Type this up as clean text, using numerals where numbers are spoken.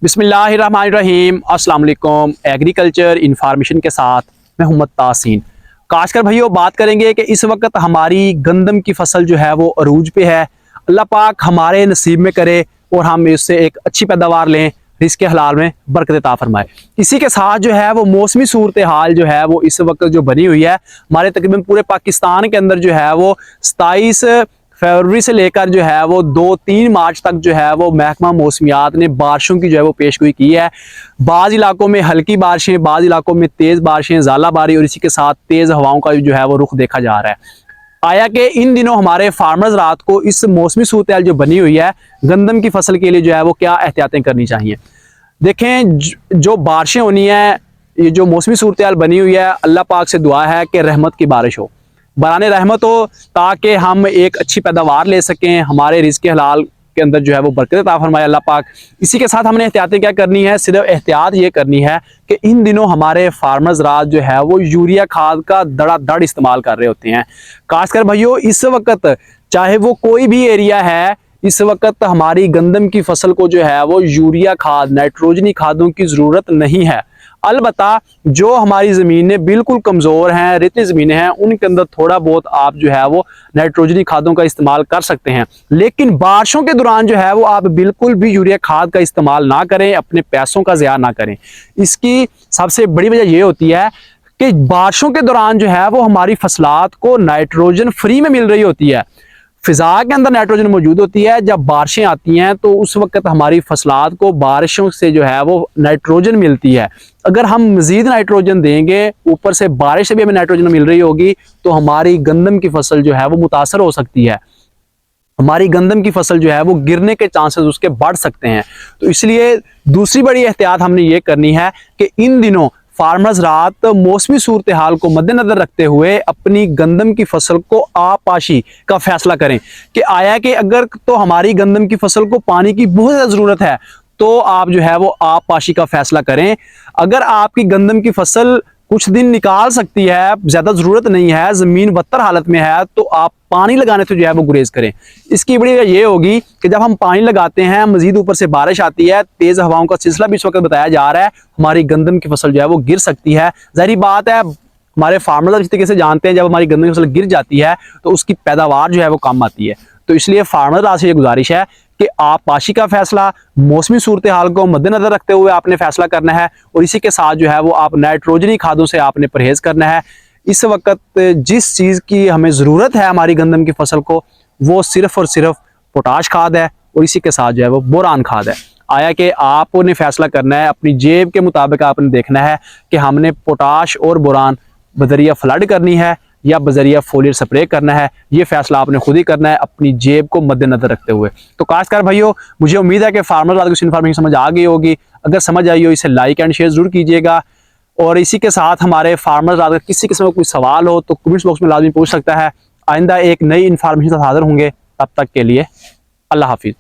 बिस्मिल्लाहिर्रहमानिर्रहीम अस्सलाम वालेकुम। एग्रीकल्चर इन्फॉर्मेशन के साथ मैं मोहम्मद तासीन। काशकर भाइयों, बात करेंगे कि इस वक्त हमारी गंदम की फसल जो है वो अरूज पे है। अल्लाह पाक हमारे नसीब में करे और हम इससे एक अच्छी पैदावार लें, रिज़्क़ हलाल में बरकत अता फरमाए। इसी के साथ जो है वो मौसमी सूरत हाल जो है वो इस वक्त जो बनी हुई है हमारे तकरीबन पूरे पाकिस्तान के अंदर जो है वो 27 फरवरी से लेकर जो है वो 2-3 मार्च तक जो है वो महकमा मौसमियात ने बारिशों की जो है वो पेशगोई की है। बाज़ इलाकों में हल्की बारिशें, बाज़ इलाकों में तेज़ बारिशें, ज़ालाबारी और इसी के साथ तेज़ हवाओं का जो है वो रुख देखा जा रहा है। आया कि इन दिनों हमारे फार्मर्स रात को इस मौसमी सूरत हाल जो बनी हुई है गंदम की फसल के लिए जो है वो क्या एहतियातें करनी चाहिए। देखें, जो बारिशें होनी है, ये जो मौसमी सूरत हाल बनी हुई है, अल्लाह पाक से दुआ है कि रहमत की बारिश हो, बराने रहमत हो, ताकि हम एक अच्छी पैदावार ले सकें, हमारे रिज़्क़ हलाल के अंदर जो है वो बरकत अता फरमाए अल्लाह पाक। इसी के साथ हमने एहतियातें क्या करनी है, सिर्फ एहतियात ये करनी है कि इन दिनों हमारे फार्मर्स रात जो है वो यूरिया खाद का धड़ाधड़ इस्तेमाल कर रहे होते हैं। खासकर भाइयों, इस वक्त चाहे वो कोई भी एरिया है, इस वक्त हमारी गंदम की फसल को जो है वो यूरिया खाद, नाइट्रोजनी खादों की ज़रूरत नहीं है। अलबत्ता जो हमारी ज़मीनें बिल्कुल कमज़ोर हैं, रेतली ज़मीनें हैं, उनके अंदर थोड़ा बहुत आप जो है वो नाइट्रोजनी खादों का इस्तेमाल कर सकते हैं। लेकिन बारिशों के दौरान जो है वो आप बिल्कुल भी यूरिया खाद का इस्तेमाल ना करें, अपने पैसों का ज़िया ना करें। इसकी सबसे बड़ी वजह ये होती है कि बारिशों के दौरान जो है वो हमारी फसलात को नाइट्रोजन फ्री में मिल रही होती है, फिजा के अंदर नाइट्रोजन मौजूद होती है। जब बारिशें आती हैं तो उस वक्त हमारी फसलात को बारिशों से जो है वो नाइट्रोजन मिलती है। अगर हम मज़ीद नाइट्रोजन देंगे, ऊपर से बारिश से भी हमें नाइट्रोजन मिल रही होगी, तो हमारी गंदम की फसल जो है वो मुतासर हो सकती है, हमारी गंदम की फसल जो है वो गिरने के चांसेस उसके बढ़ सकते हैं। तो इसलिए दूसरी बड़ी एहतियात हमने ये करनी है कि इन दिनों फार्मर्स रात मौसमी सूरत हाल को मद्देनजर रखते हुए अपनी गंदम की फसल को आपाशी का फैसला करें कि आया कि अगर तो हमारी गंदम की फसल को पानी की बहुत ज़्यादा ज़रूरत है तो आप जो है वो आपाशी का फैसला करें। अगर आपकी गंदम की फसल कुछ दिन निकाल सकती है, ज़्यादा ज़रूरत नहीं है, ज़मीन बदतर हालत में है, तो आप पानी लगाने से जो है वो गुरेज करें। इसकी बड़ी वजह ये होगी कि जब हम पानी लगाते हैं, मज़ीद ऊपर से बारिश आती है, तेज़ हवाओं का सिलसिला भी इस वक्त बताया जा रहा है, हमारी गंदम की फसल जो है वो गिर सकती है। ज़ाहिर बात है, हमारे फार्मर्स इस तरीके से जानते हैं, जब हमारी गंदम की फसल गिर जाती है तो उसकी पैदावार जो है वो कम आती है। तो इसलिए फार्मर से ये गुजारिश है कि आप पाशी का फैसला मौसमी सूरत हाल को मद्देनजर रखते हुए आपने फैसला करना है, और इसी के साथ जो है वो आप नाइट्रोजनी खादों से आपने परहेज़ करना है। इस वक्त जिस चीज़ की हमें ज़रूरत है हमारी गंदम की फसल को, वो सिर्फ़ और सिर्फ पोटाश खाद है, और इसी के साथ जो है वो बोरान खाद है। आया कि आपने फैसला करना है, अपनी जेब के मुताबिक आपने देखना है कि हमने पोटाश और बोरान बजरिया फ्लड करनी है या बजरिया फोलियर स्प्रे करना है। ये फैसला आपने खुद ही करना है, अपनी जेब को मद्देनजर रखते हुए। तो खासकर भाइयों, मुझे उम्मीद है कि फार्मर वालों को इस इन्फॉर्मेशन समझ आ गई होगी। अगर समझ आई हो, इसे लाइक एंड शेयर जरूर कीजिएगा, और इसी के साथ हमारे फार्मर अगर किसी किस्म का कोई सवाल हो तो कमेंट्स बॉक्स में लाजमी पूछ सकता है। आइंदा एक नई इन्फॉर्मेशन से हाजिर होंगे, तब तक के लिए अल्लाह हाफिज़।